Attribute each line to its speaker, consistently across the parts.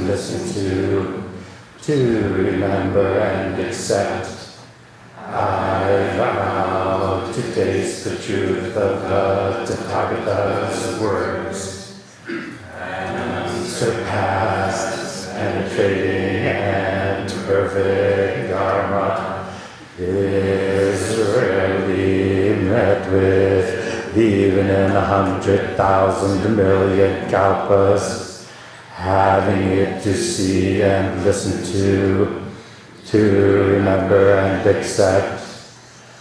Speaker 1: and listen to remember and accept. I vow to taste the truth of the Tathagata's words, and surpassed, penetrating, and perfect Dharma is rarely met with, even in 100,000 million kalpas. Having it to see and listen to remember and accept.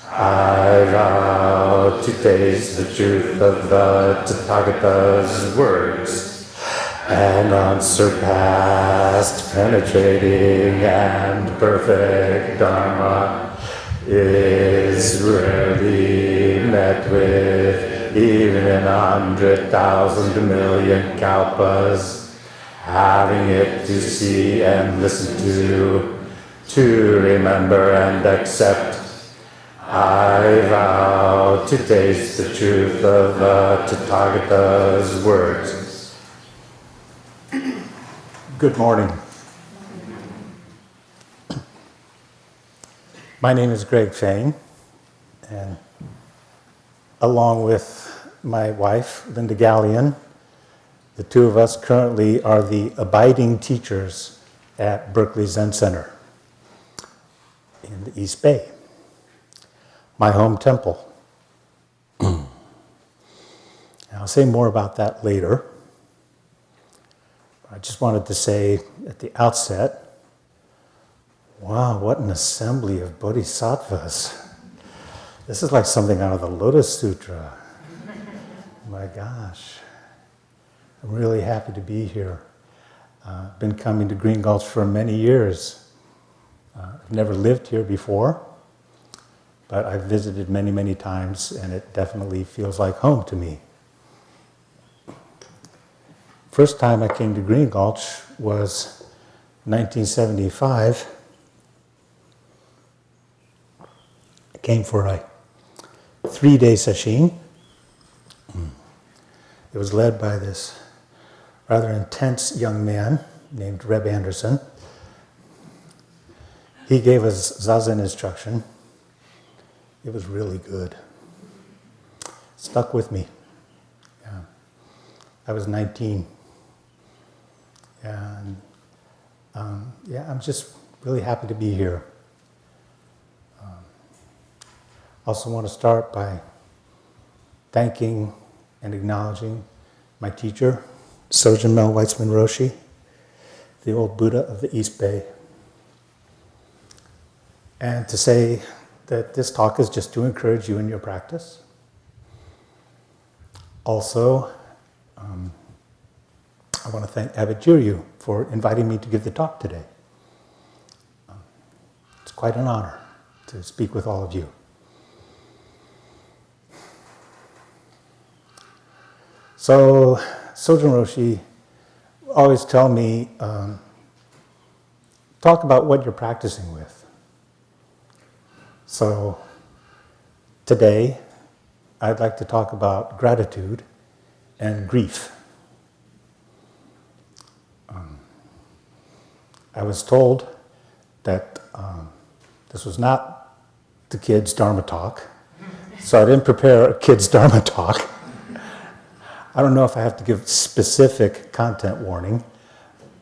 Speaker 1: I vow to taste the truth of the Tathagata's words, and unsurpassed, penetrating, and perfect Dharma is rarely met with, even in 100,000 million kalpas. Having it to see and listen to remember and accept. I vow to taste the truth of the Tathagata's words. Good morning. My name is Greg Fain, and along with my wife, Linda Gallion, the two of us currently are the abiding teachers at Berkeley Zen Center in the East Bay, my home temple. I'll say more about that later. I just wanted to say at the outset, wow, what an assembly of bodhisattvas. This is like something out of the Lotus Sutra. My gosh. I'm really happy to be here. I've been coming to Green Gulch for many years. I've never lived here before, but I've visited many, many times, and it definitely feels like home to me. First time I came to Green Gulch was 1975. I came for a 3-day sesshin. It was led by this rather intense young man named Reb Anderson. He gave us Zazen instruction. It was really good. Stuck with me. Yeah. I was 19. And I'm just really happy to be here. Also want to start by thanking and acknowledging my teacher, Sojin Mel Weitzman Roshi, the old Buddha of the East Bay. And to say that this talk is just to encourage you in your practice. Also, I want to thank Abbot Jiryu for inviting me to give the talk today. It's quite an honor to speak with all of you. So, Sojin Roshi always tell me, talk about what you're practicing with. So, today, I'd like to talk about gratitude and grief. I was told that this was not the kids' Dharma talk, so I didn't prepare a kids' Dharma talk. I don't know if I have to give specific content warning,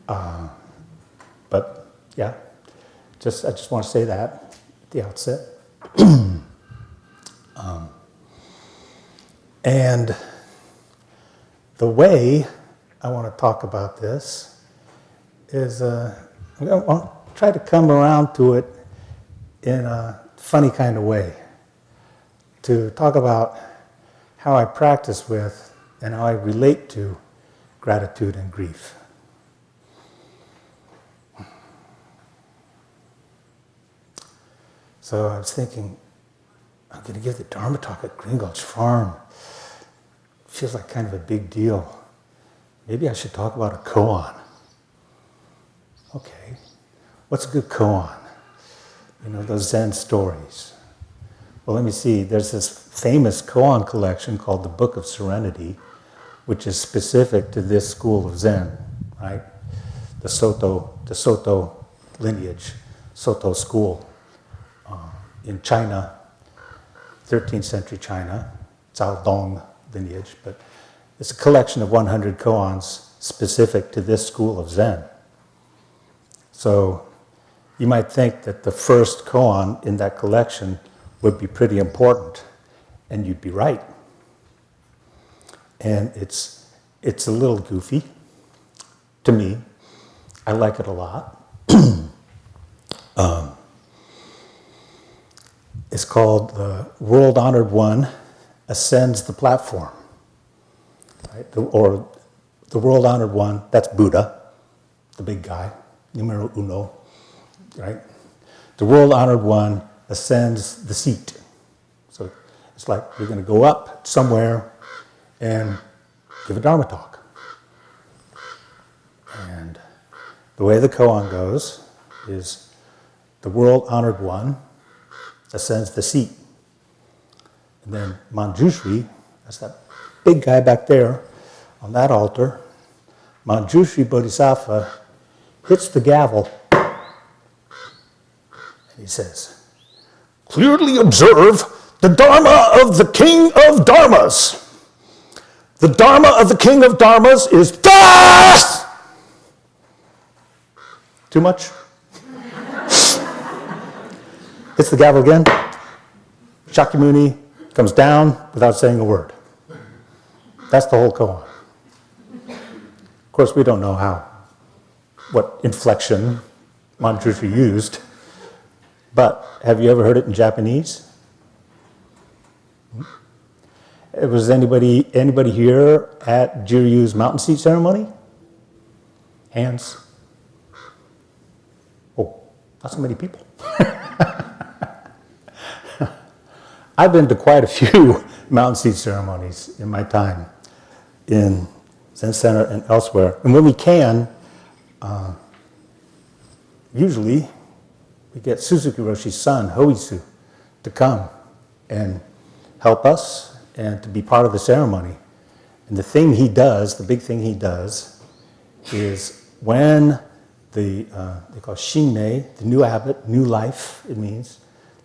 Speaker 1: but yeah, I just want to say that at the outset. And the way I want to talk about this is I'm going to try to come around to it in a funny kind of way, to talk about how I practice with and how I relate to gratitude and grief. So I was thinking, I'm going to give the Dharma talk at Green Gulch Farm. Feels like kind of a big deal. Maybe I should talk about a koan. Okay, what's a good koan? You know, those Zen stories. Well, let me see. There's this famous koan collection called the Book of Serenity, which is specific to this school of Zen, right? the Soto lineage, Soto school in China, 13th century China, Zhao Dong lineage, but it's a collection of 100 koans specific to this school of Zen. So you might think that the first koan in that collection would be pretty important, and you'd be right. And it's a little goofy to me. I like it a lot. It's called The World Honored One Ascends the Platform. Right? Or the World Honored One, that's Buddha, the big guy, numero uno, right? The World Honored One ascends the seat. So it's like you're going to go up somewhere and give a Dharma talk. And the way the koan goes is the World Honored One ascends the seat. And then Manjushri, that's that big guy back there on that altar, Manjushri Bodhisattva hits the gavel and he says, "Clearly observe the Dharma of the King of Dharmas. The Dharma of the King of Dharmas is thus!" Too much? Hits the gavel again. Shakyamuni comes down without saying a word. That's the whole koan. Of course, we don't know what inflection Manjushri used, but have you ever heard it in Japanese? Was anybody here at Jiryu's mountain seat ceremony? Hands. Oh, not so many people. I've been to quite a few mountain seat ceremonies in my time in Zen Center and elsewhere. And when we can, usually we get Suzuki Roshi's son, Hoitsu, to come and help us and to be part of the ceremony. And the thing he does, the big thing he does, is when they call Shinmei, the new abbot, new life, it means,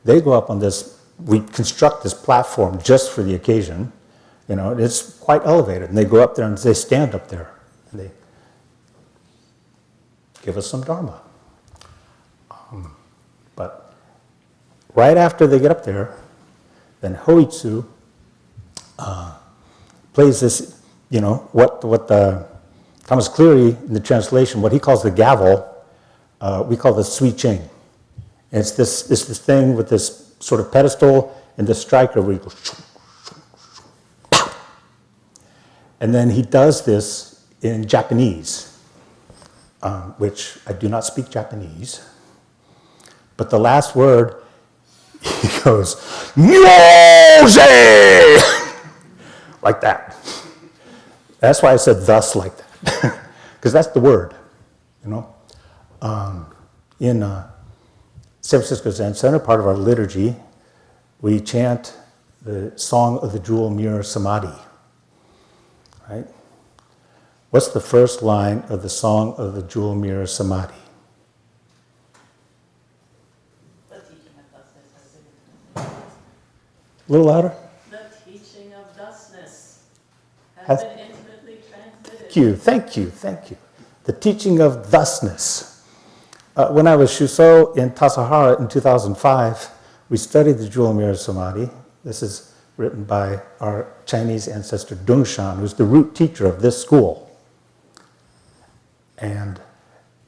Speaker 1: they go up on this. We construct this platform just for the occasion, it's quite elevated. And they go up there and they stand up there and they give us some Dharma. But right after they get up there, then Hoitsu plays this, what the Thomas Cleary in the translation, what he calls the gavel, we call the sui ching. And it's this thing with this sort of pedestal and the striker where he goes, and then he does this in Japanese, which I do not speak Japanese, but the last word, he goes, "Nyoze!" like that. That's why I said thus like that, because that's the word, in San Francisco Zen Center, part of our liturgy, we chant the Song of the Jewel Mirror Samadhi, right? What's the first line of the Song of the Jewel Mirror Samadhi?
Speaker 2: The teaching of thusness.
Speaker 1: A little louder.
Speaker 2: The teaching of thusness has been intimately transmitted.
Speaker 1: Thank you. The teaching of thusness. When I was Shuso in Tassajara in 2005, we studied the Jewel Mirror Samadhi. This is written by our Chinese ancestor Dongshan, who's the root teacher of this school. And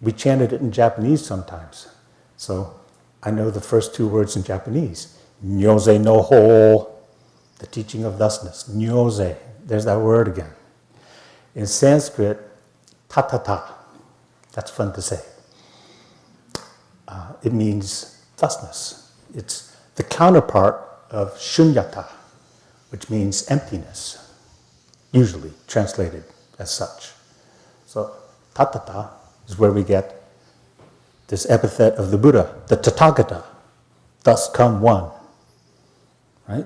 Speaker 1: we chanted it in Japanese sometimes. So I know the first two words in Japanese. Nyoze no ho, the teaching of thusness. Nyoze, there's that word again. In Sanskrit, tatata, that's fun to say. It means thusness. It's the counterpart of shunyata, which means emptiness, usually translated as such. So tatata is where we get this epithet of the Buddha, the Tathagata, thus come one, right?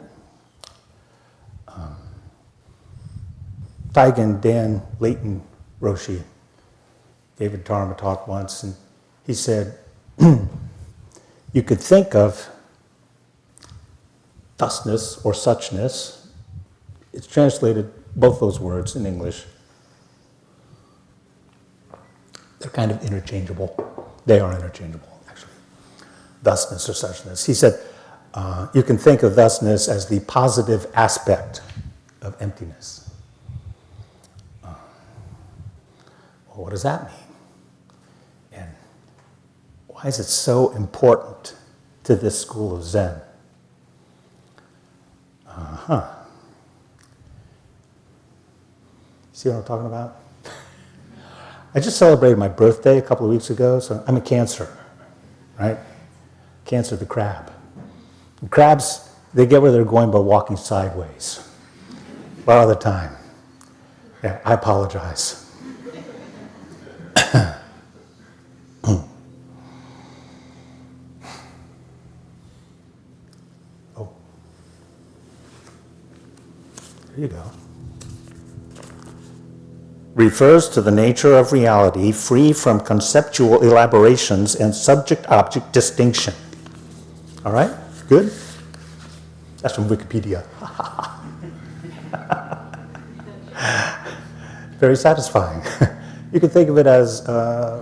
Speaker 1: Taigen Dan Leighton Roshi gave a Dharma talk once, and he said, you could think of thusness or suchness. It's translated, both those words in English. They're kind of interchangeable. They are interchangeable, actually. Thusness or suchness. He said, you can think of thusness as the positive aspect of emptiness. Well, what does that mean? And why is it so important to this school of Zen? See what I'm talking about? I just celebrated my birthday a couple of weeks ago, so I'm a Cancer, right? Cancer the crab. And crabs, they get where they're going by walking sideways. A lot of the time. Yeah, I apologize. Oh. There you go. Refers to the nature of reality free from conceptual elaborations and subject-object distinction. All right? Good? That's from Wikipedia. Very satisfying. You can think of it as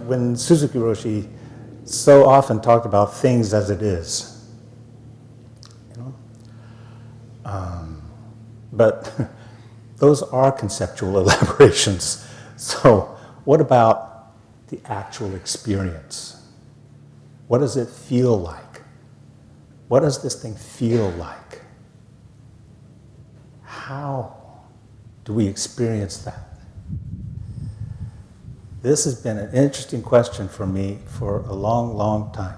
Speaker 1: when Suzuki Roshi so often talked about things as it is. You know? But those are conceptual elaborations. So what about the actual experience? What does it feel like? What does this thing feel like? How do we experience that? This has been an interesting question for me for a long, long time.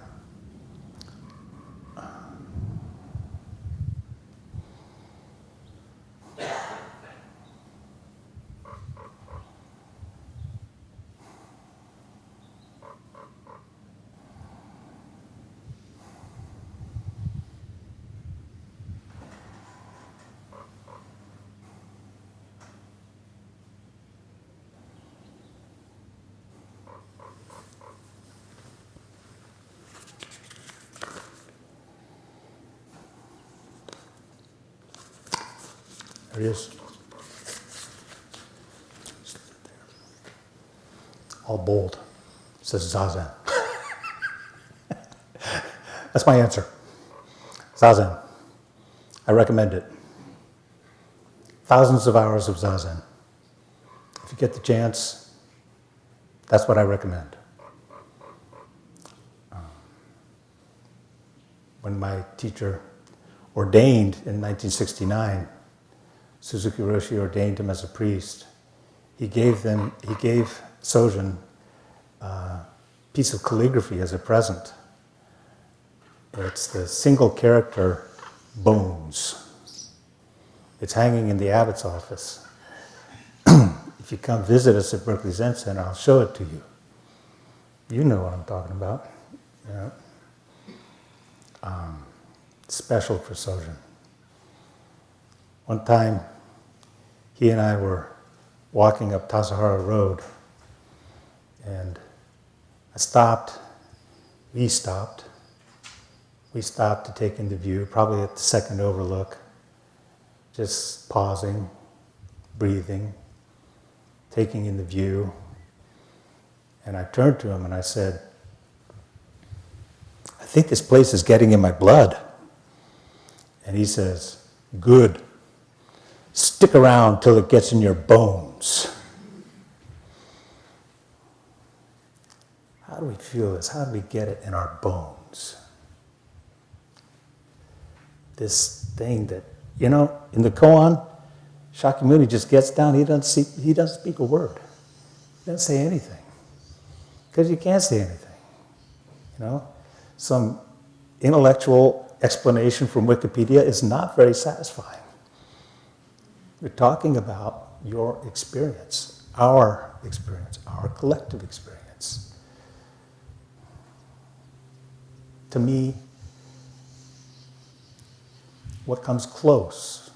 Speaker 1: There he is. All bold. It says Zazen. That's my answer. Zazen. I recommend it. Thousands of hours of Zazen. If you get the chance, that's what I recommend. When my teacher ordained in 1969, Suzuki Roshi ordained him as a priest. He gave Sojin a piece of calligraphy as a present. It's the single character bones. It's hanging in the abbot's office. If you come visit us at Berkeley Zen Center, I'll show it to you. You know what I'm talking about. Yeah. Special for Sojin. One time, he and I were walking up Tassajara Road, and we stopped to take in the view, probably at the second overlook, just pausing, breathing, taking in the view. And I turned to him and I said, I think this place is getting in my blood. And he says, good. Stick around till it gets in your bones. How do we feel this? How do we get it in our bones? This thing that, in the koan, Shakyamuni just gets down, he doesn't speak a word. He doesn't say anything. Because you can't say anything. Some intellectual explanation from Wikipedia is not very satisfying. We're talking about your experience, our collective experience. To me, what comes close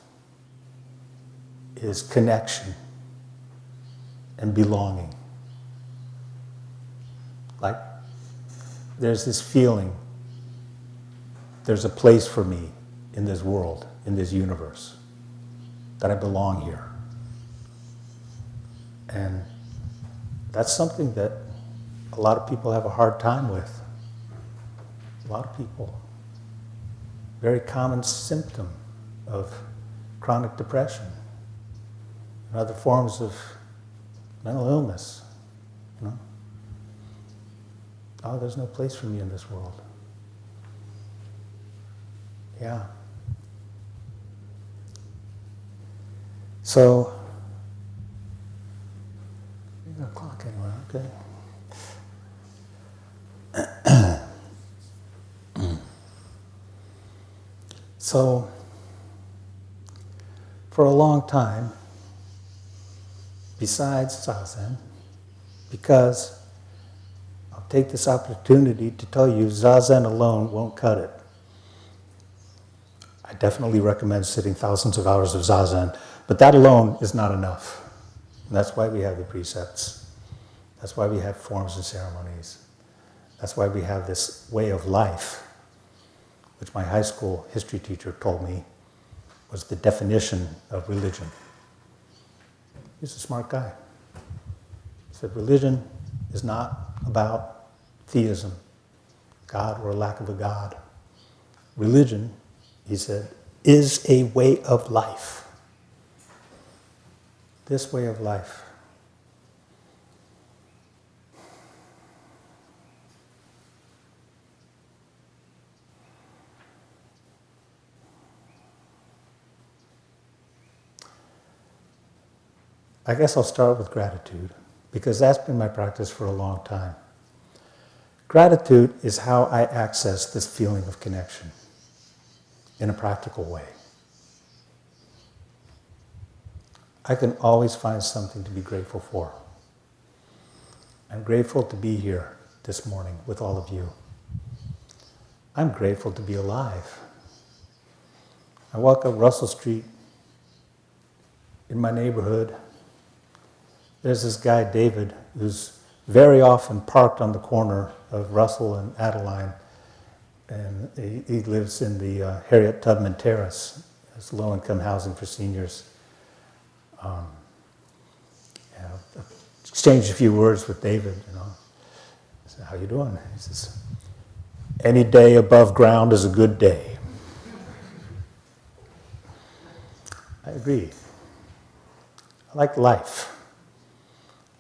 Speaker 1: is connection and belonging. Like, there's this feeling, there's a place for me in this world, in this universe, that I belong here. And that's something that a lot of people have a hard time with. A lot of people. Very common symptom of chronic depression and other forms of mental illness. You know? Oh, there's no place for me in this world. Yeah. So, there's no clock anywhere, okay. So, for a long time, besides Zazen, because I'll take this opportunity to tell you Zazen alone won't cut it. I definitely recommend sitting thousands of hours of Zazen, but that alone is not enough. And that's why we have the precepts. That's why we have forms and ceremonies. That's why we have this way of life, which my high school history teacher told me was the definition of religion. He's a smart guy. He said, religion is not about theism, God or a lack of a God. Religion, he said, is a way of life. This way of life. I guess I'll start with gratitude, because that's been my practice for a long time. Gratitude is how I access this feeling of connection in a practical way. I can always find something to be grateful for. I'm grateful to be here this morning with all of you. I'm grateful to be alive. I walk up Russell Street in my neighborhood. There's this guy, David, who's very often parked on the corner of Russell and Adeline. And he lives in the Harriet Tubman Terrace. It's low-income housing for seniors. Exchanged a few words with David, you know. I said, how you doing? He says, any day above ground is a good day. I agree. I like life.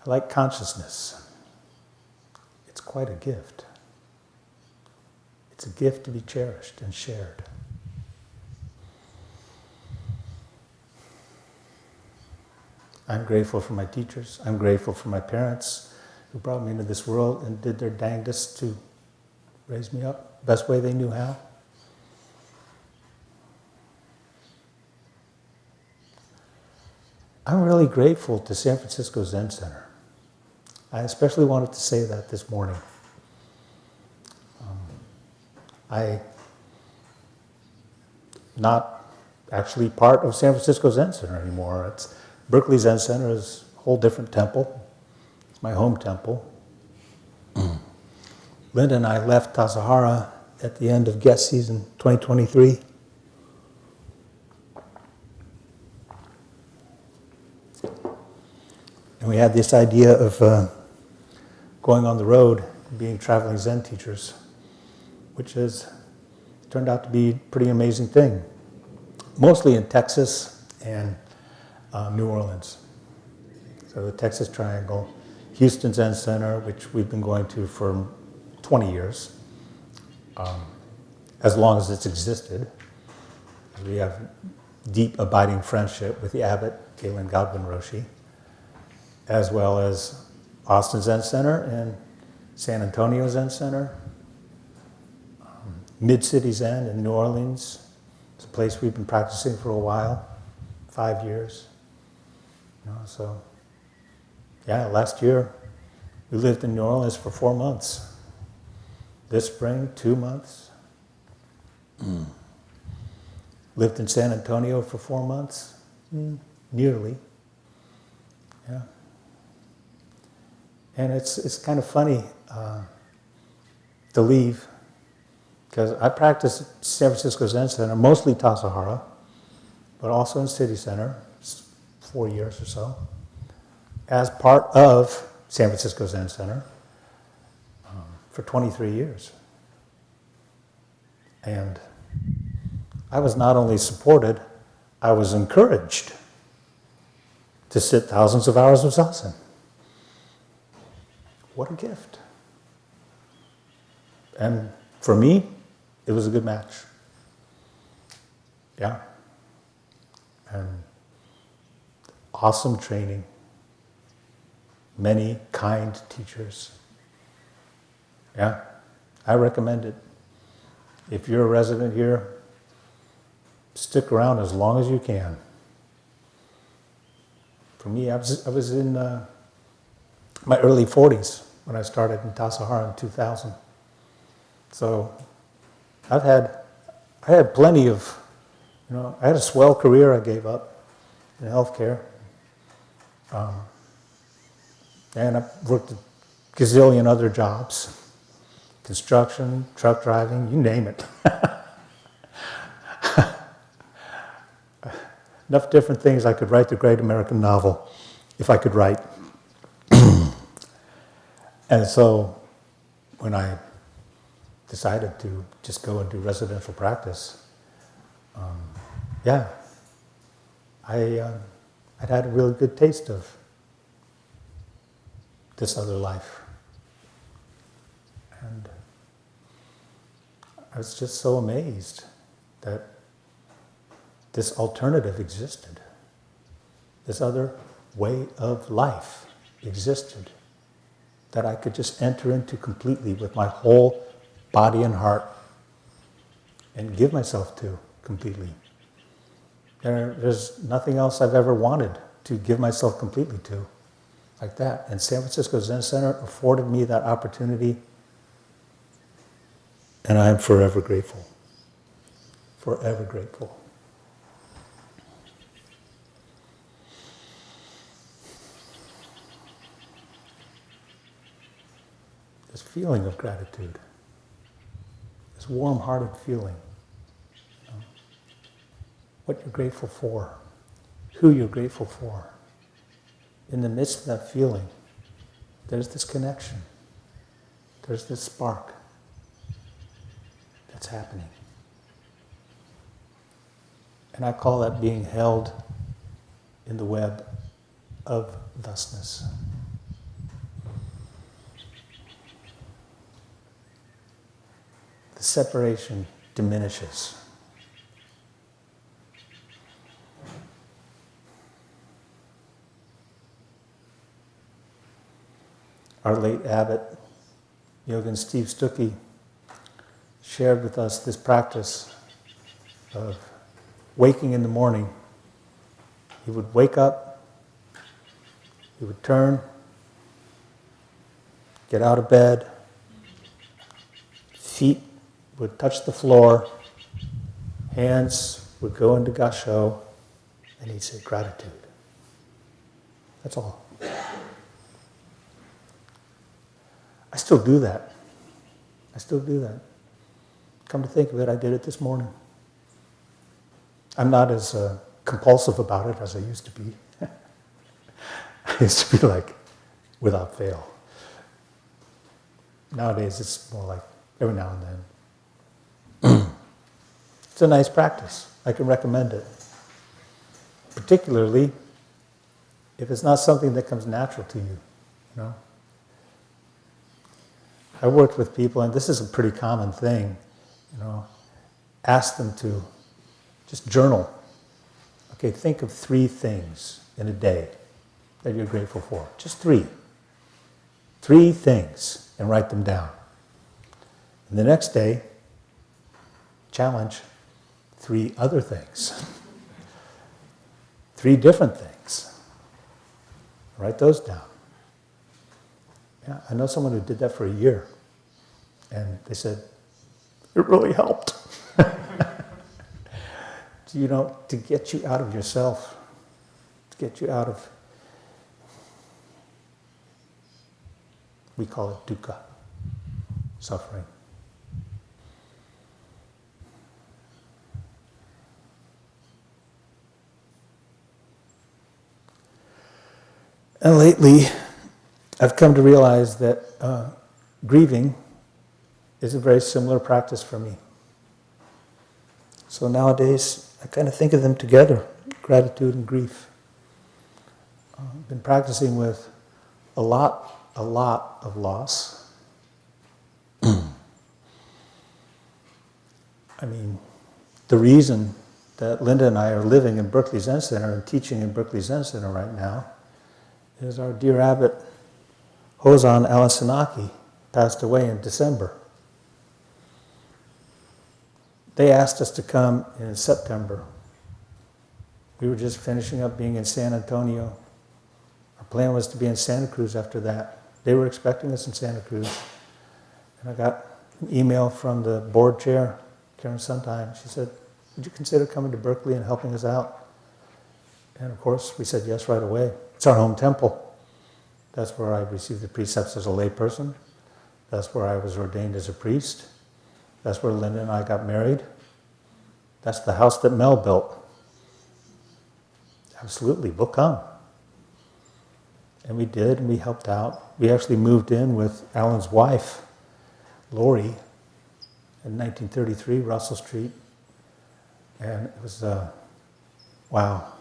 Speaker 1: I like consciousness. It's quite a gift. It's a gift to be cherished and shared. I'm grateful for my teachers. I'm grateful for my parents who brought me into this world and did their dangdest to raise me up the best way they knew how. I'm really grateful to San Francisco Zen Center. I especially wanted to say that this morning. I'm not actually part of San Francisco Zen Center anymore. It's Berkeley Zen Center is a whole different temple. It's my home temple. Linda and I left Tassajara at the end of guest season 2023. And we had this idea of going on the road, being traveling Zen teachers, which has turned out to be a pretty amazing thing. Mostly in Texas and New Orleans. So the Texas Triangle, Houston Zen Center, which we've been going to for 20 years, as long as it's existed. We have deep abiding friendship with the abbot, Galen Godwin Roshi, as well as Austin Zen Center and San Antonio Zen Center, Mid-City Zen in New Orleans. It's a place we've been practicing for a while, 5 years. You know, so, yeah, last year we lived in New Orleans for 4 months. This spring, 2 months. Lived in San Antonio for 4 months, nearly. Yeah. And it's kind of funny. to leave, because I practiced at San Francisco Zen Center, mostly Tassajara, but also in City Center, 4 years or so, as part of San Francisco Zen Center for 23 years. And I was not only supported, I was encouraged to sit thousands of hours of zazen. What a gift. And for me, it was a good match. Yeah. And awesome training. Many kind teachers. Yeah, I recommend it. If you're a resident here, stick around as long as you can. For me, I was in my early 40s when I started in Tassajara in 2000. So I had plenty of, I had a swell career I gave up in healthcare. And I worked a gazillion other jobs. Construction, truck driving, you name it. Enough different things I could write the great American novel, if I could write. And so when I decided to just go and do residential practice, I'd had a really good taste of this other life. And I was just so amazed that this alternative existed. This other way of life existed that I could just enter into completely with my whole body and heart and give myself to completely. There's nothing else I've ever wanted to give myself completely to like that. And San Francisco Zen Center afforded me that opportunity, and I am forever grateful. Forever grateful. This feeling of gratitude, this warm-hearted feeling, what you're grateful for, who you're grateful for. In the midst of that feeling, there's this connection, there's this spark that's happening. And I call that being held in the web of thusness. The separation diminishes. Our late abbot, Yogin Steve Stuckey, shared with us this practice of waking in the morning. He would wake up, he would turn, get out of bed, feet would touch the floor, hands would go into gasho, and he'd say gratitude. That's all. I still do that. I still do that. Come to think of it, I did it this morning. I'm not as compulsive about it as I used to be. I used to be like, without fail. Nowadays, it's more like every now and then. It's a nice practice. I can recommend it. Particularly if it's not something that comes natural to you, I worked with people, and this is a pretty common thing, ask them to just journal. Okay, think of 3 things in a day that you're grateful for. Just 3. 3 things, and write them down. And the next day, challenge 3 other things. 3 different things. Write those down. Yeah, I know someone who did that for a year, and they said, it really helped. To get you out of yourself, to get you out of, we call it dukkha, suffering. And lately, I've come to realize that grieving is a very similar practice for me. So nowadays, I kind of think of them together, gratitude and grief. I've been practicing with a lot of loss. I mean, the reason that Linda and I are living in Berkeley Zen Center and teaching in Berkeley Zen Center right now is our dear abbot, Hozan Alasanaki, passed away in December. They asked us to come in September. We were just finishing up being in San Antonio. Our plan was to be in Santa Cruz after that. They were expecting us in Santa Cruz. And I got an email from the board chair, Karen Suntime. She said, would you consider coming to Berkeley and helping us out? And of course, we said yes right away. It's our home temple. That's where I received the precepts as a layperson. That's where I was ordained as a priest. That's where Linda and I got married. That's the house that Mel built. Absolutely, we'll come. And we did, and we helped out. We actually moved in with Alan's wife, Lori, in 1933, Russell Street. And it was, wow.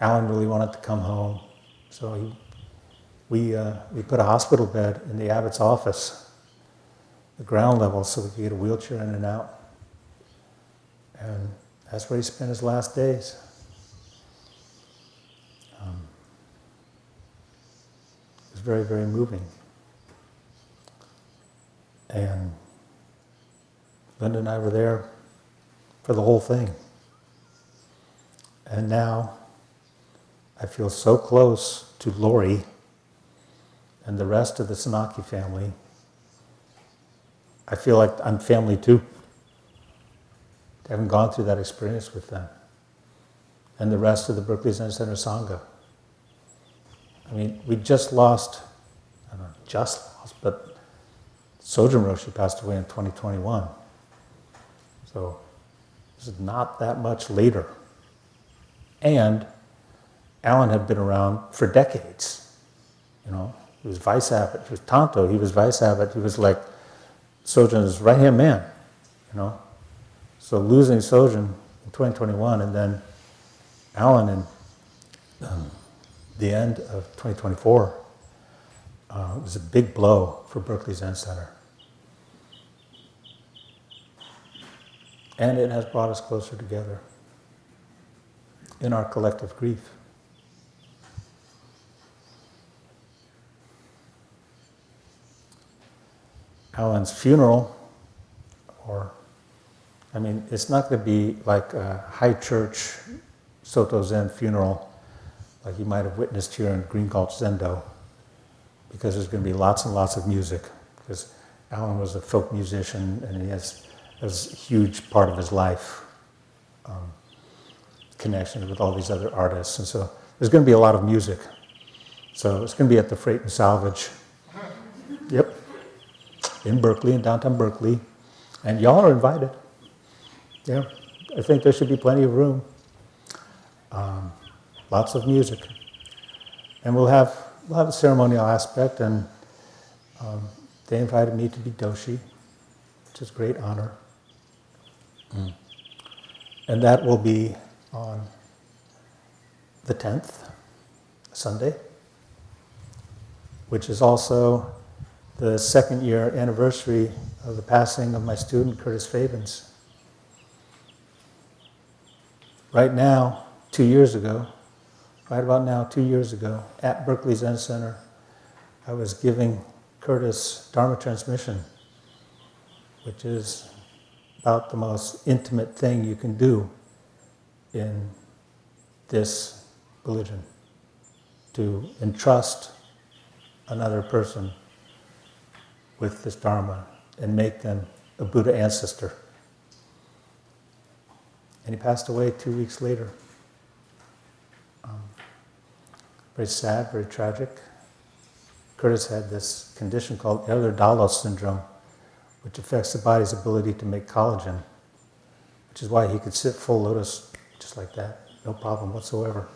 Speaker 1: Alan really wanted to come home. So we put a hospital bed in the abbot's office, the ground level, so we could get a wheelchair in and out. And that's where he spent his last days. It was very, very moving. And Linda and I were there for the whole thing. And now I feel so close to Lori and the rest of the Sanaki family. I feel like I'm family too. I haven't gone through that experience with them. And the rest of the Berkeley Zen Center Sangha. I mean, we just lost, I don't know, but Sojun Roshi passed away in 2021. So this is not that much later. And Alan had been around for decades. You know, he was vice abbot. He was Tanto. He was vice abbot. He was like Sojun's right-hand man, you know. So losing Sojun in 2021 and then Alan in the end of 2024 was a big blow for Berkeley Zen Center. And it has brought us closer together in our collective grief. Alan's funeral, it's not going to be like a high church Soto Zen funeral like you might have witnessed here in Green Gulch Zendo, because there's going to be lots and lots of music, because Alan was a folk musician and that was a huge part of his life, connections with all these other artists, and so there's going to be a lot of music. So it's going to be at the Freight and Salvage. Yep. In Berkeley, in downtown Berkeley. And y'all are invited. Yeah, I think there should be plenty of room. Lots of music. And we'll have a ceremonial aspect, and they invited me to be Doshi, which is a great honor. And that will be on the 10th, Sunday, which is also the second year anniversary of the passing of my student, Curtis Fabens. Right now, 2 years ago, right about now, 2 years ago, at Berkeley Zen Center, I was giving Curtis Dharma transmission, which is about the most intimate thing you can do in this religion, to entrust another person with this Dharma and make them a Buddha ancestor. And he passed away 2 weeks later. Very sad, very tragic. Curtis had this condition called Ehlers-Danlos syndrome, which affects the body's ability to make collagen, which is why he could sit full lotus just like that, no problem whatsoever.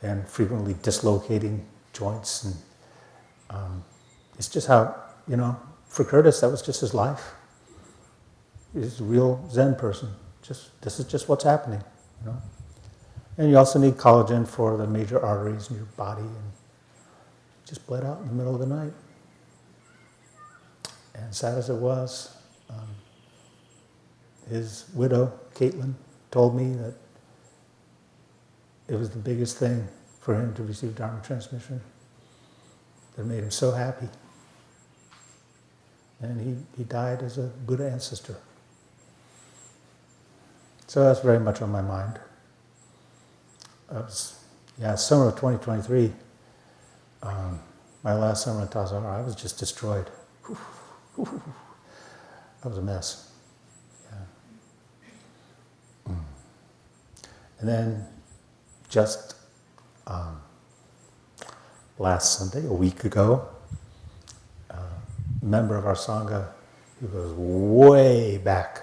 Speaker 1: and frequently dislocating joints. And it's just how, for Curtis, that was just his life. He's a real Zen person. This is just what's happening, And you also need collagen for the major arteries in your body, and just bled out in the middle of the night. And sad as it was, his widow, Caitlin, told me that it was the biggest thing for him to receive Dharma transmission. That made him so happy. And he died as a Buddha ancestor. So that's very much on my mind. Summer of 2023, my last summer in Tazahara, I was just destroyed. That was a mess. Yeah. And then just last Sunday, a week ago, a member of our Sangha who goes way back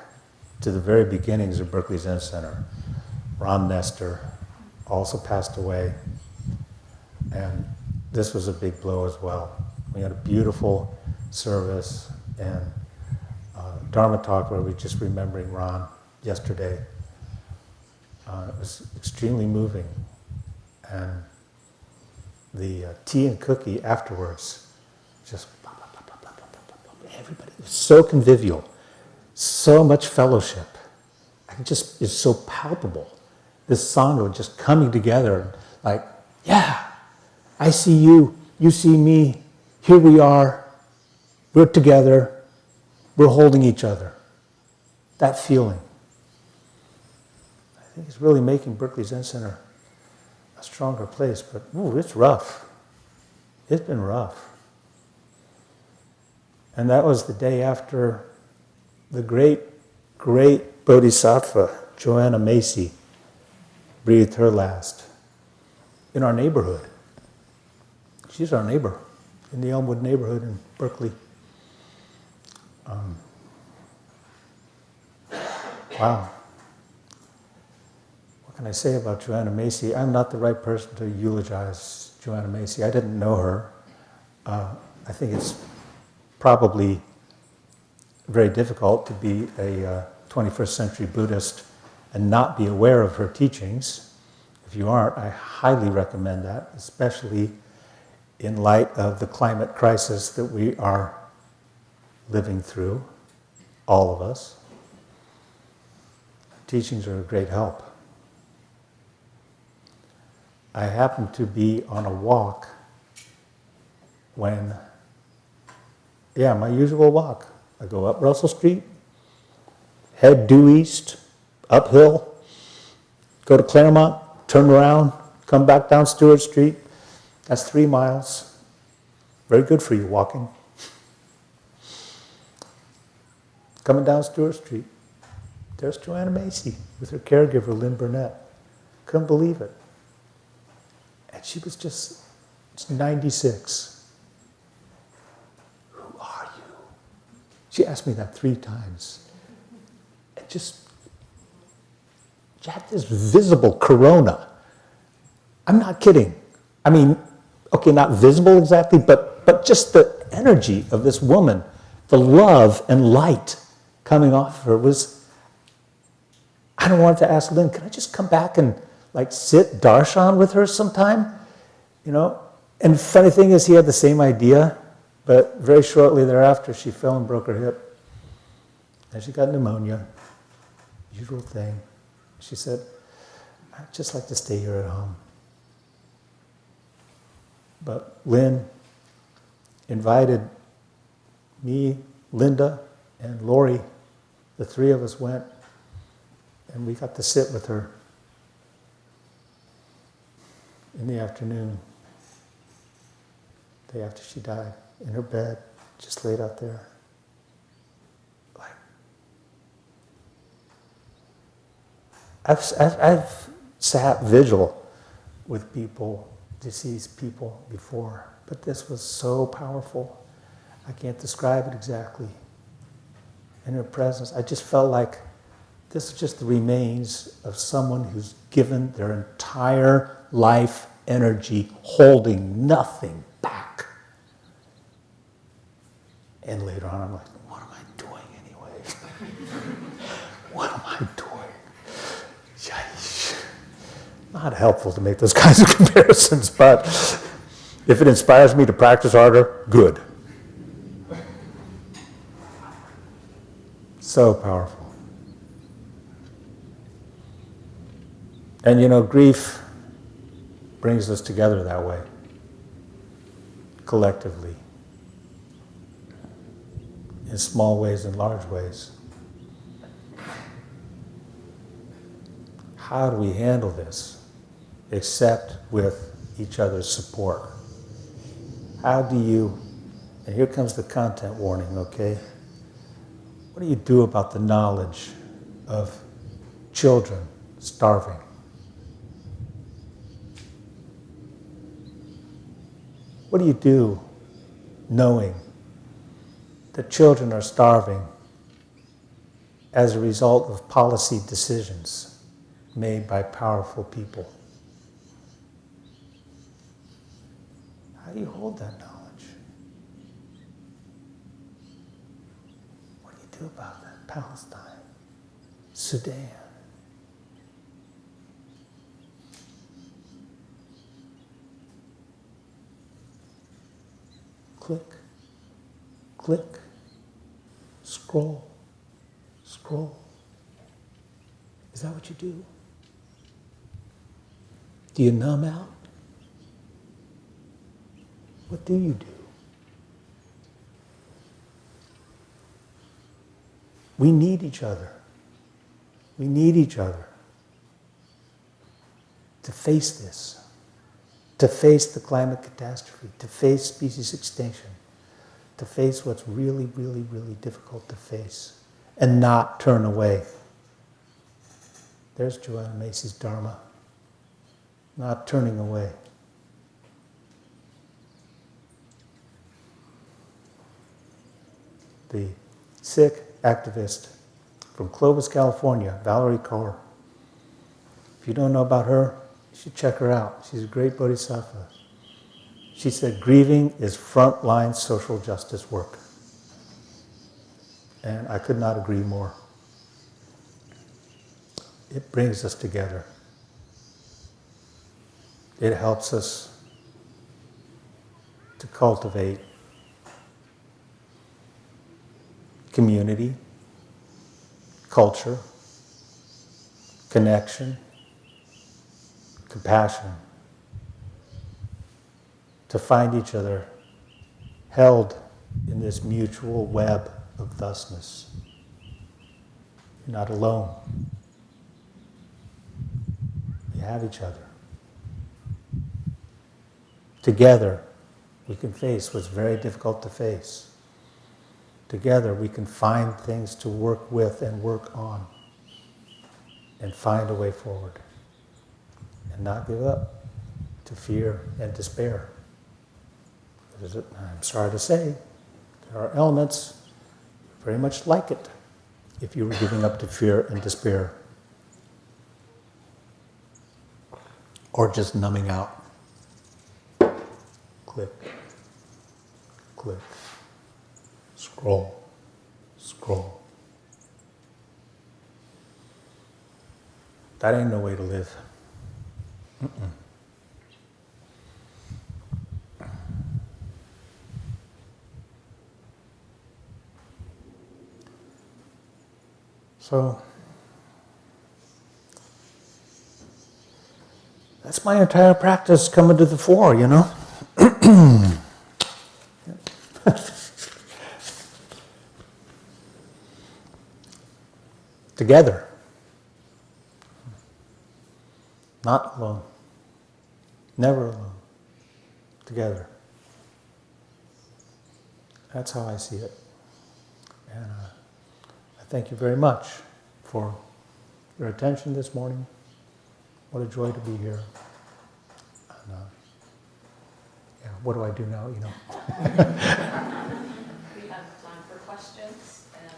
Speaker 1: to the very beginnings of Berkeley Zen Center, Ron Nestor, also passed away. And this was a big blow as well. We had a beautiful service and Dharma talk where we were just remembering Ron yesterday. It was extremely moving. And the tea and cookie afterwards, just everybody, it was so convivial, so much fellowship. It's so palpable. This Sangha just coming together, like, yeah, I see you, you see me, here we are, we're together, we're holding each other. That feeling. I think it's really making Berkeley Zen Center a stronger place, but it's rough. It's been rough. And that was the day after the great, great Bodhisattva, Joanna Macy, breathed her last in our neighborhood. She's our neighbor in the Elmwood neighborhood in Berkeley. Wow. What can I say about Joanna Macy? I'm not the right person to eulogize Joanna Macy. I didn't know her. I think it's probably very difficult to be a 21st century Buddhist and not be aware of her teachings. If you aren't, I highly recommend that, especially in light of the climate crisis that we are living through, all of us. Teachings are a great help. I happened to be on a walk when, my usual walk. I go up Russell Street, head due east, uphill, go to Claremont, turn around, come back down Stewart Street. That's 3 miles. Very good for you walking. Coming down Stewart Street, there's Joanna Macy with her caregiver, Lynn Burnett. Couldn't believe it. And she was just 96. Who are you? She asked me that 3 times. And she had this visible corona. I'm not kidding. I mean, okay, not visible exactly, but just the energy of this woman, the love and light coming off of her was, I don't want to ask Lynn, can I just come back and sit darshan with her sometime? And the funny thing is he had the same idea, but very shortly thereafter she fell and broke her hip. And she got pneumonia, usual thing. She said, I'd just like to stay here at home. But Lynn invited me, Linda, and Lori. The 3 of us went, and we got to sit with her in the afternoon, the day after she died, in her bed, just laid out there. I've sat vigil with people, deceased people before, but this was so powerful. I can't describe it exactly. In her presence, I just felt like this is just the remains of someone who's given their entire life energy, holding nothing back. And later on, I'm like, what am I doing anyway? What am I doing? Yikes. Not helpful to make those kinds of comparisons, but if it inspires me to practice harder, good. So powerful. And you know, grief brings us together that way, collectively, in small ways and large ways. How do we handle this except with each other's support? How do you, and here comes the content warning, okay? What do you do about the knowledge of children starving? What do you do knowing that children are starving as a result of policy decisions made by powerful people? How do you hold that knowledge? What do you do about that? Palestine, Sudan. Click, click, scroll, scroll. Is that what you do? Do you numb out? What do you do? We need each other. We need each other to face this, to face the climate catastrophe, to face species extinction, to face what's really, really, really difficult to face, and not turn away. There's Joanna Macy's Dharma, not turning away. The sick activist from Clovis, California, Valerie Kaur. If you don't know about her, you should check her out. She's a great bodhisattva. She said, grieving is frontline social justice work. And I could not agree more. It brings us together. It helps us to cultivate community, culture, connection, compassion, to find each other held in this mutual web of thusness. You're not alone. You have each other. Together, we can face what's very difficult to face. Together, we can find things to work with and work on and find a way forward and not give up to fear and despair. I'm sorry to say, there are elements very much like it if you were giving up to fear and despair or just numbing out. Click, click, scroll, scroll. That ain't no way to live. Mm-mm. So, that's my entire practice coming to the fore, you know? Together. Not alone. Never alone. Together. That's how I see it. And I thank you very much for your attention this morning. What a joy to be here. And, yeah, what do I do now, you know?
Speaker 2: We have time for questions, and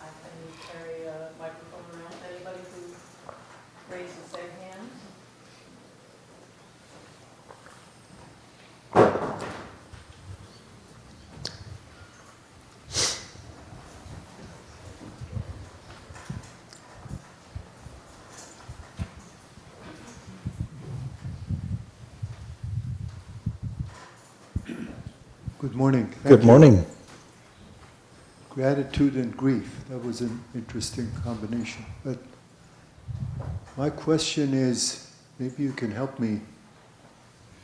Speaker 2: I can carry a microphone around to anybody who raises their hand.
Speaker 3: Good morning. Thank
Speaker 1: Good
Speaker 3: you.
Speaker 1: morning.
Speaker 3: Gratitude and grief. That was an interesting combination. But my question is, maybe you can help me.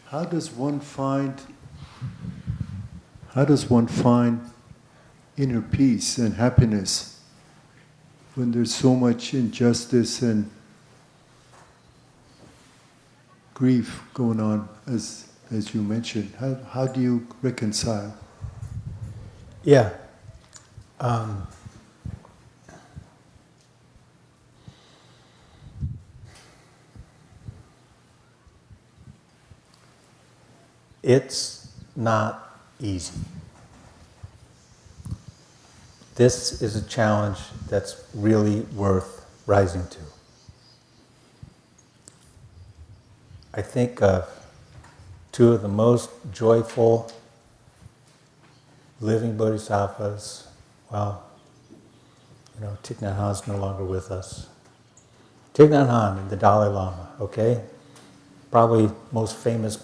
Speaker 3: How does one find inner peace and happiness when there's so much injustice and grief going on, as you mentioned? How do you reconcile?
Speaker 1: Yeah. It's not easy. This is a challenge that's really worth rising to. I think of two of the most joyful living bodhisattvas. Well, Thich Nhat Hanh's no longer with us. Thich Nhat Hanh and the Dalai Lama, okay? Probably most famous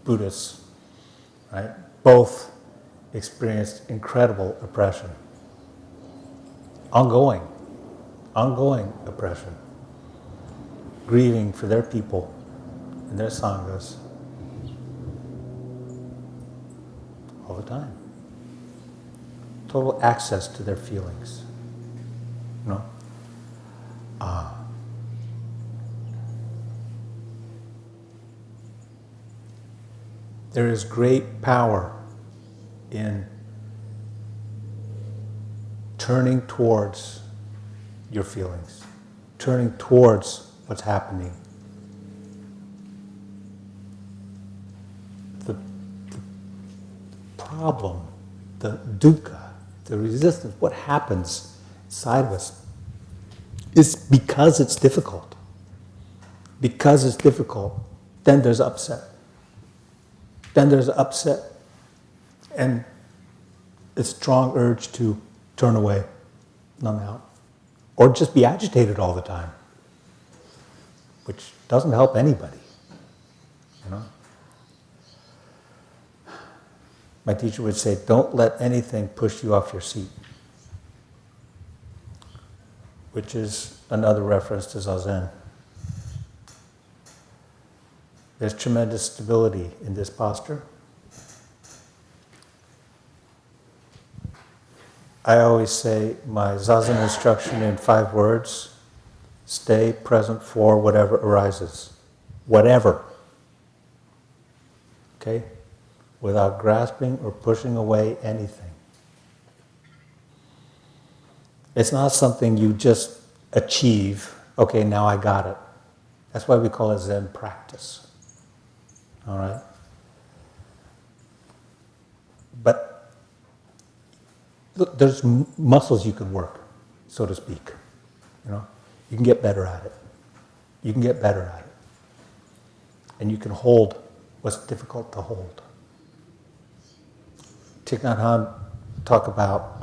Speaker 1: Buddhists, right? Both experienced incredible oppression. Ongoing oppression. Grieving for their people and their sanghas all the time. Total access to their feelings. There is great power in turning towards your feelings, turning towards what's happening. The problem, the dukkha, the resistance, what happens inside of us is because it's difficult. Because it's difficult, then there's upset. Then there's upset and a strong urge to turn away, numb out, or just be agitated all the time, which doesn't help anybody, My teacher would say, don't let anything push you off your seat, which is another reference to Zazen. There's tremendous stability in this posture. I always say my Zazen instruction in 5 words: stay present for whatever arises. Whatever. Okay? Without grasping or pushing away anything. It's not something you just achieve, okay, now I got it. That's why we call it Zen practice. All right? But look, there's muscles you can work, so to speak. You can get better at it. You can get better at it. And you can hold what's difficult to hold. Thich Nhat Hanh talk about,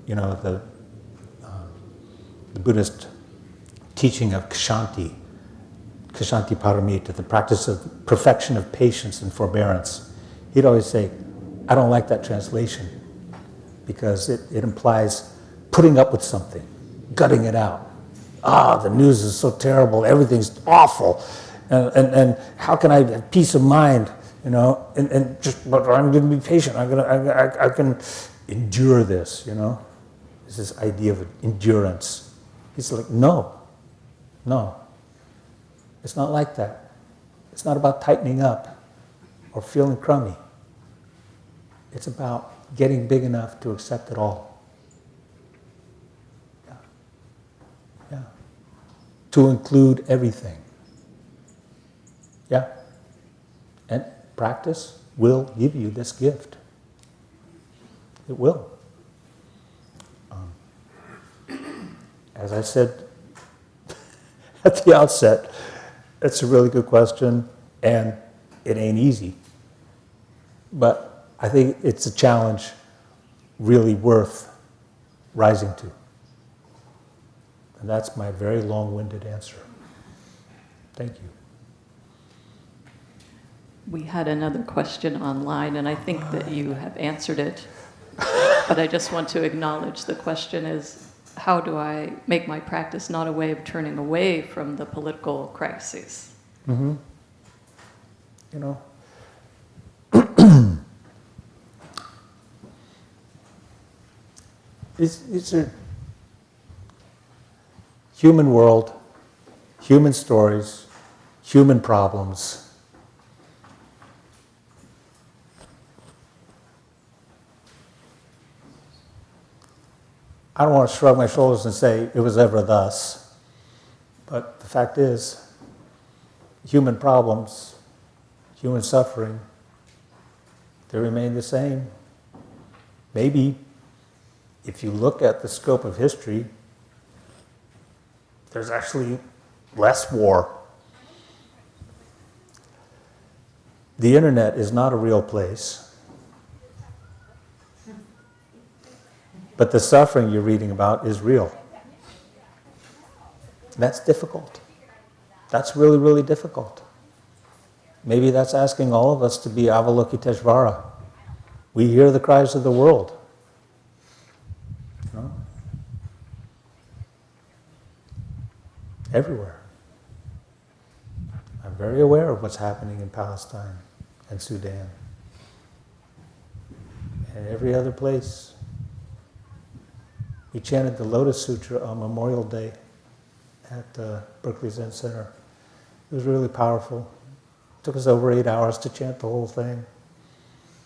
Speaker 1: the Buddhist teaching of Kshanti Paramita, the practice of perfection of patience and forbearance. He'd always say, I don't like that translation because it implies putting up with something, gutting it out. The news is so terrible, everything's awful, and how can I have peace of mind, but I'm going to be patient, I can endure this, There's this idea of endurance. He's like, no. It's not like that. It's not about tightening up or feeling crummy. It's about getting big enough to accept it all. Yeah. To include everything. Yeah. And practice will give you this gift. It will. As I said at the outset, it's a really good question, and it ain't easy. But I think it's a challenge really worth rising to. And that's my very long-winded answer. Thank you.
Speaker 2: we had another question online, and I think that you have answered it. But I just want to acknowledge the question is, how do I make my practice not a way of turning away from the political crises?
Speaker 1: Mm-hmm. You know, it's a human world, human stories, human problems. I don't want to shrug my shoulders and say it was ever thus, but the fact is, human problems, human suffering, they remain the same. Maybe, if you look at the scope of history, there's actually less war. The internet is not a real place. But the suffering you're reading about is real. That's difficult. That's really, really difficult. Maybe that's asking all of us to be Avalokiteshvara. We hear the cries of the world. You know? Everywhere. I'm very aware of what's happening in Palestine and Sudan and every other place. We chanted the Lotus Sutra on Memorial Day at Berkeley Zen Center. It was really powerful. It took us over 8 hours to chant the whole thing.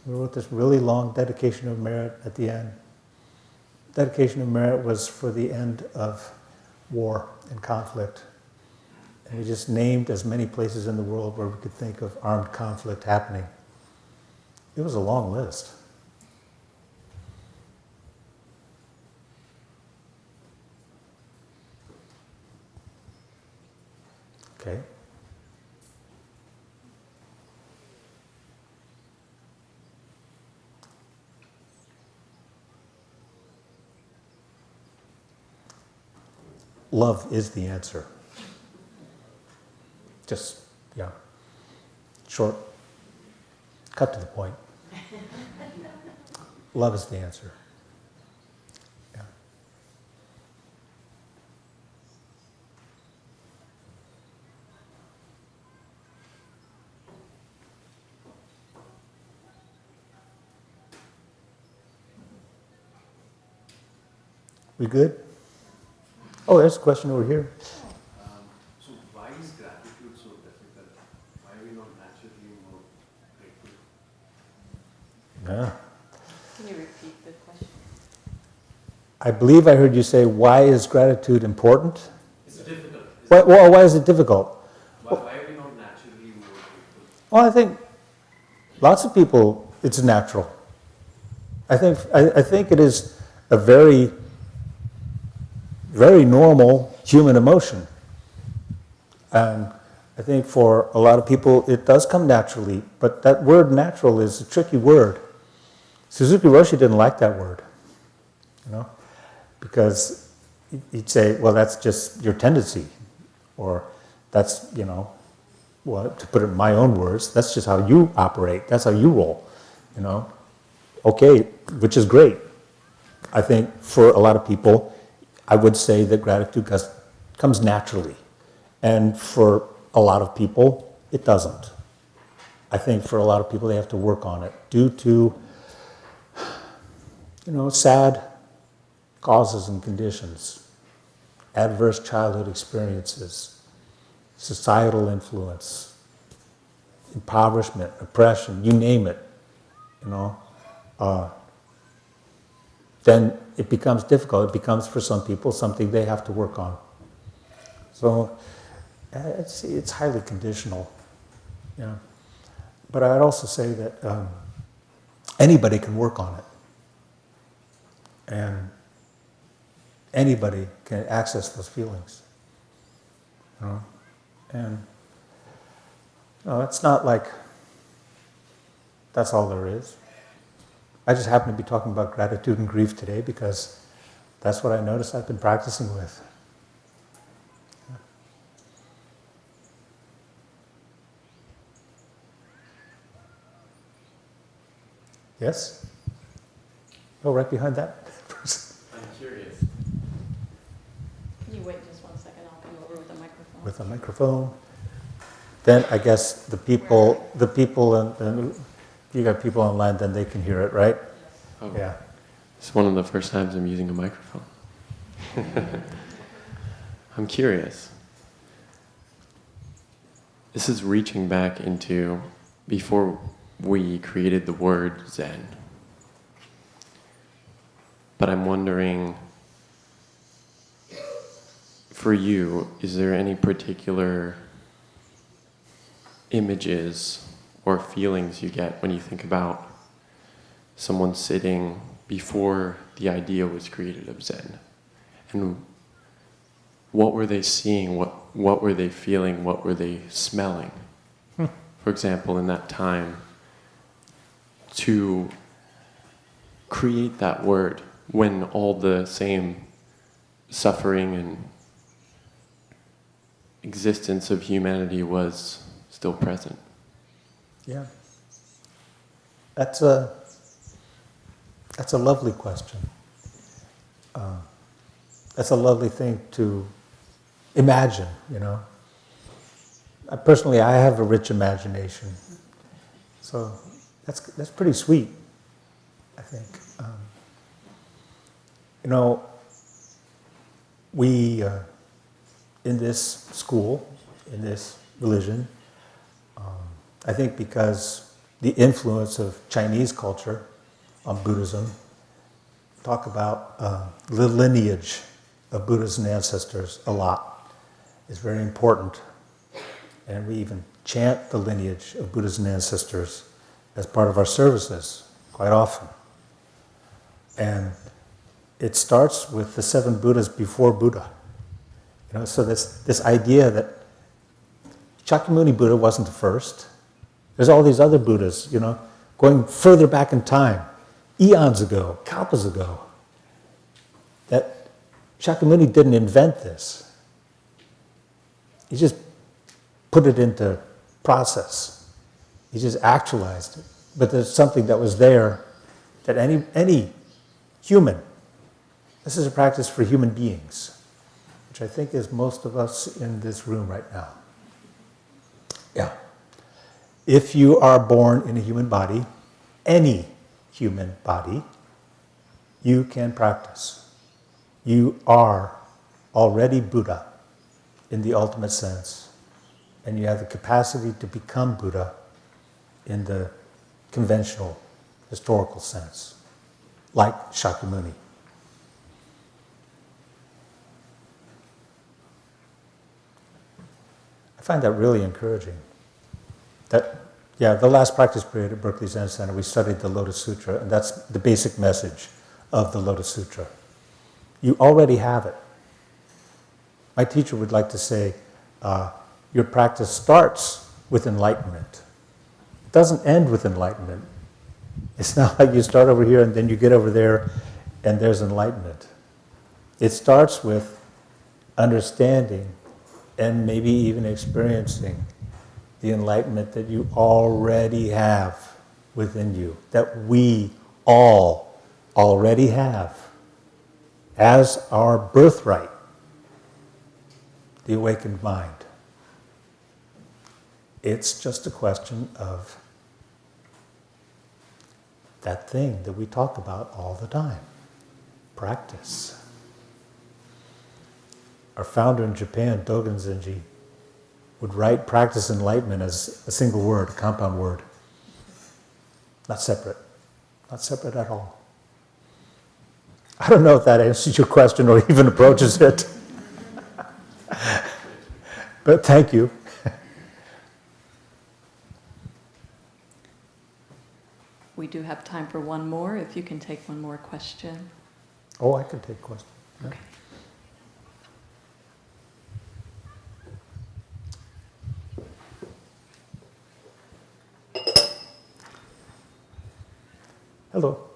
Speaker 1: We wrote this really long dedication of merit at the end. Dedication of merit was for the end of war and conflict. And we just named as many places in the world where we could think of armed conflict happening. It was a long list. Okay. Love is the answer. Just, yeah, short, cut to the point. Love is the answer. Yeah. We good? Oh, there's a question over here.
Speaker 4: So why is gratitude so difficult? Why are we not naturally more grateful?
Speaker 1: Yeah.
Speaker 2: Can you repeat the question?
Speaker 1: I believe I heard you say, why is gratitude important?
Speaker 4: It's difficult.
Speaker 1: Why is it difficult?
Speaker 4: Why are we not naturally more grateful?
Speaker 1: Well, I think lots of people, it's natural. I think it is a very, very normal human emotion. And I think for a lot of people, it does come naturally, but that word natural is a tricky word. Suzuki Roshi didn't like that word, you know, because he'd say, well, that's just your tendency, or that's, you know, well, to put it in my own words, that's just how you operate, that's how you roll, you know. Okay, which is great. I think for a lot of people, I would say that gratitude comes naturally. And for a lot of people, it doesn't. I think for a lot of people, they have to work on it due to, you know, sad causes and conditions, adverse childhood experiences, societal influence, impoverishment, oppression, you name it, you know. Then it becomes difficult. It becomes, for some people, something they have to work on. So it's highly conditional. Yeah. But I'd also say that anybody can work on it. And anybody can access those feelings. You know? And it's not like that's all there is. I just happen to be talking about gratitude and grief today because that's what I noticed I've been practicing with. Yes? Oh, right behind that person.
Speaker 5: I'm curious.
Speaker 2: Can you wait just 1 second? I'll come over with a microphone.
Speaker 1: With a microphone. Then I guess the people, and if you got people online, then they can hear it, right?
Speaker 5: Oh,
Speaker 1: Yeah.
Speaker 5: it's one of the first times I'm using a microphone. I'm curious. This is reaching back into before we created the word Zen. But I'm wondering, for you, is there any particular images or feelings you get when you think about someone sitting before the idea was created of Zen? And what were they seeing? What were they feeling? What were they smelling? For example, in that time, to create that word when all the same suffering and existence of humanity was still present.
Speaker 1: Yeah. That's a lovely question. That's a lovely thing to imagine, you know. Personally, I have a rich imagination, so that's pretty sweet, I think. You know, we in this school, in this religion, I think because the influence of Chinese culture on Buddhism, talk about the lineage of Buddha's ancestors a lot. It's very important. And we even chant the lineage of Buddha's ancestors as part of our services quite often. And it starts with the 7 Buddhas before Buddha. You know, so this idea that Shakyamuni Buddha wasn't the first. There's all these other Buddhas, you know, going further back in time, eons ago, kalpas ago. That Shakyamuni didn't invent this. He just put it into process. He just actualized it. But there's something that was there that any human, this is a practice for human beings, which I think is most of us in this room right now. Yeah. If you are born in a human body, any human body, you can practice. You are already Buddha in the ultimate sense. And you have the capacity to become Buddha in the conventional, historical sense, like Shakyamuni. I find that really encouraging. The last practice period at Berkeley Zen Center, we studied the Lotus Sutra, and that's the basic message of the Lotus Sutra. You already have it. My teacher would like to say, your practice starts with enlightenment. It doesn't end with enlightenment. It's not like you start over here and then you get over there and there's enlightenment. It starts with understanding and maybe even experiencing the enlightenment that you already have within you, that we all already have as our birthright, the awakened mind. It's just a question of that thing that we talk about all the time, practice. Our founder in Japan, Dogen Zenji, would write practice enlightenment as a single word, a compound word. Not separate at all. I don't know if that answers your question or even approaches it. But thank you.
Speaker 2: We do have time for one more, if you can take one more question.
Speaker 1: Oh, I can take questions. Yeah.
Speaker 2: Okay.
Speaker 1: Hello.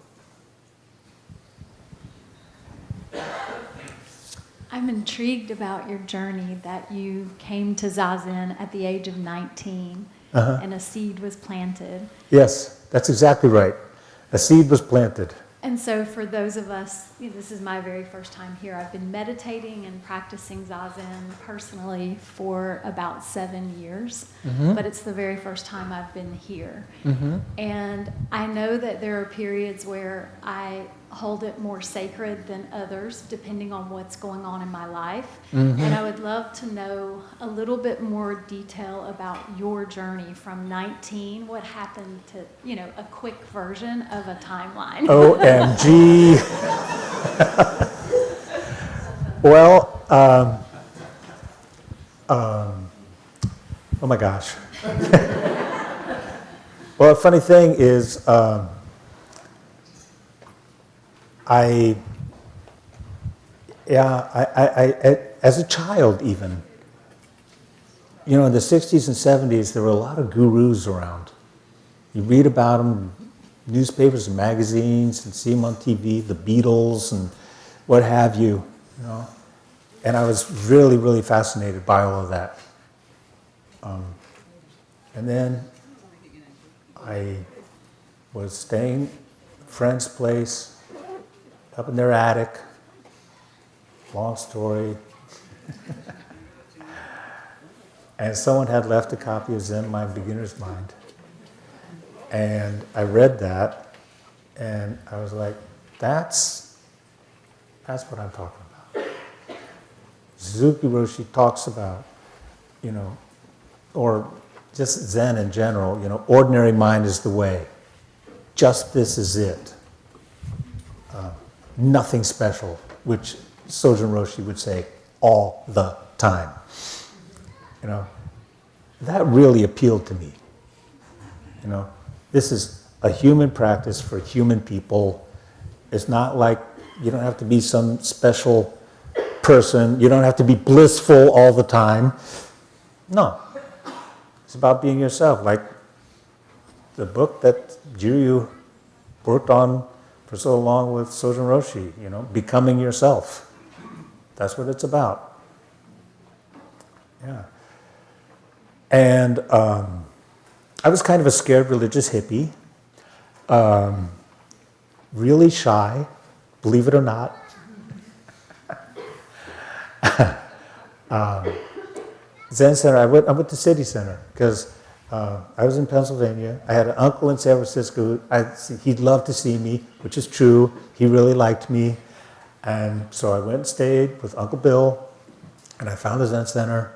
Speaker 6: I'm intrigued about your journey that you came to Zazen at the age of 19 and a seed was planted.
Speaker 1: Yes, that's exactly right. A seed was planted.
Speaker 6: And so for those of us, this is my very first time here. I've been meditating and practicing Zazen personally for about 7 years, but it's the very first time I've been here. And I know that there are periods where I hold it more sacred than others, depending on what's going on in my life. And I would love to know a little bit more detail about your journey from 19, what happened to, a quick version of a timeline.
Speaker 1: OMG. Well, oh my gosh. Well, the funny thing is, I as a child even, in the 60s and 70s, there were a lot of gurus around. You read about them, newspapers and magazines, and see them on TV, the Beatles and what have you, And I was really, really fascinated by all of that. And then I was staying at a friend's place, up in their attic. Long story. And someone had left a copy of Zen Mind, Beginner's Mind. And I read that, and I was like, that's what I'm talking about. Suzuki Roshi talks about, or just Zen in general, ordinary mind is the way. Just this is it. Nothing special, which Sojun Roshi would say all the time. That really appealed to me. This is a human practice for human people. It's not like you don't have to be some special person. You don't have to be blissful all the time. No. It's about being yourself, like the book that Jiryu worked on for so long with Sojun Roshi, becoming yourself. That's what it's about. Yeah. And I was kind of a scared religious hippie, really shy, believe it or not. Zen Center, I went to City Center because I was in Pennsylvania. I had an uncle in San Francisco. He'd love to see me, which is true. He really liked me. And so I went and stayed with Uncle Bill, and I found the Zen Center.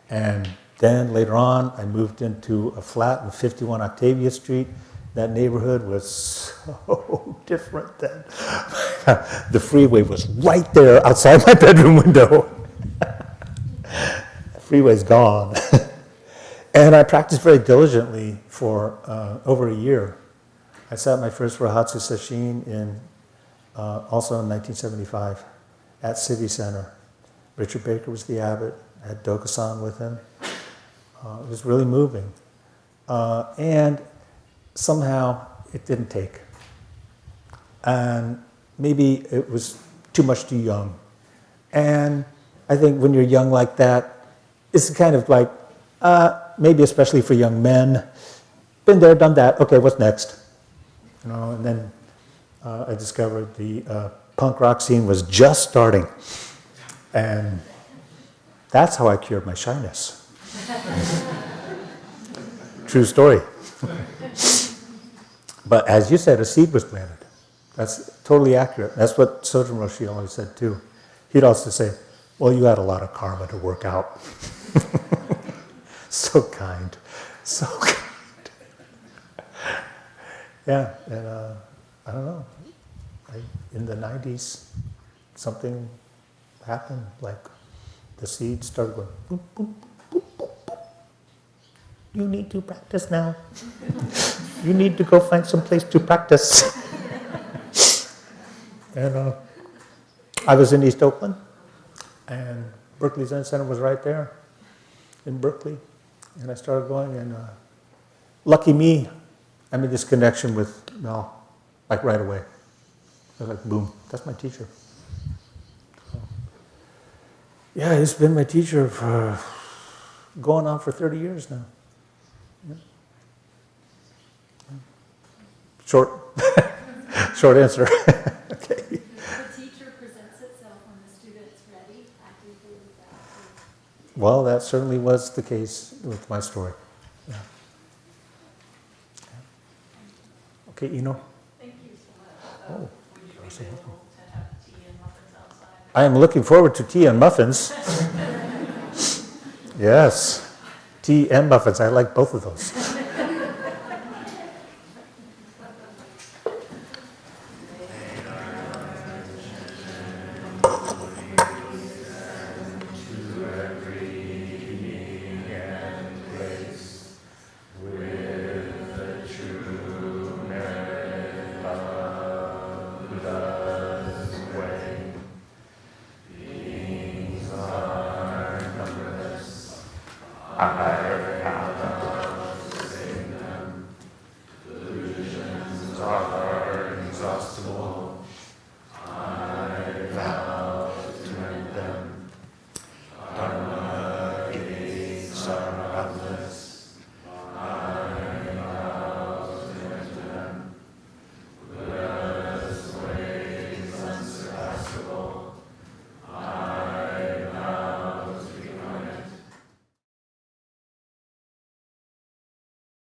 Speaker 1: And then later on, I moved into a flat on 51 Octavia Street. That neighborhood was so different then. The freeway was right there outside my bedroom window. The freeway's gone. And I practiced very diligently for over a year. I sat my first Rahatsu Sesshin also in 1975 at City Center. Richard Baker was the abbot. I had Dokusan with him. It was really moving. And somehow it didn't take. And maybe it was too much too young. And I think when you're young like that, it's kind of like, maybe especially for young men, been there, done that, okay, what's next? And then I discovered the punk rock scene was just starting. And that's how I cured my shyness. True story. But as you said, a seed was planted. That's totally accurate. That's what Sojun Roshi always said too. He'd also say, well, you had a lot of karma to work out. So kind. So kind. Yeah, and I don't know. In the 90s, something happened, like the seed started going boop, boop, boop, boop, boop. You need to practice now. You need to go find some place to practice. And I was in East Oakland, and Berkeley Zen Center was right there in Berkeley. And I started going, and lucky me, I made this connection with Mel, like right away. I was like, boom, that's my teacher. So, yeah, he's been my teacher for going on for 30 years now. Yeah. Short. short answer. Okay.
Speaker 6: The teacher presents itself when the student's ready. I do believe that.
Speaker 1: Well, that certainly was the case with my story. Yeah. Okay, Eno?
Speaker 2: Thank you so much.
Speaker 1: Oh,
Speaker 2: Would you be available to have tea and muffins outside?
Speaker 1: I am looking forward to tea and muffins. Yes, tea and muffins. I like both of those. I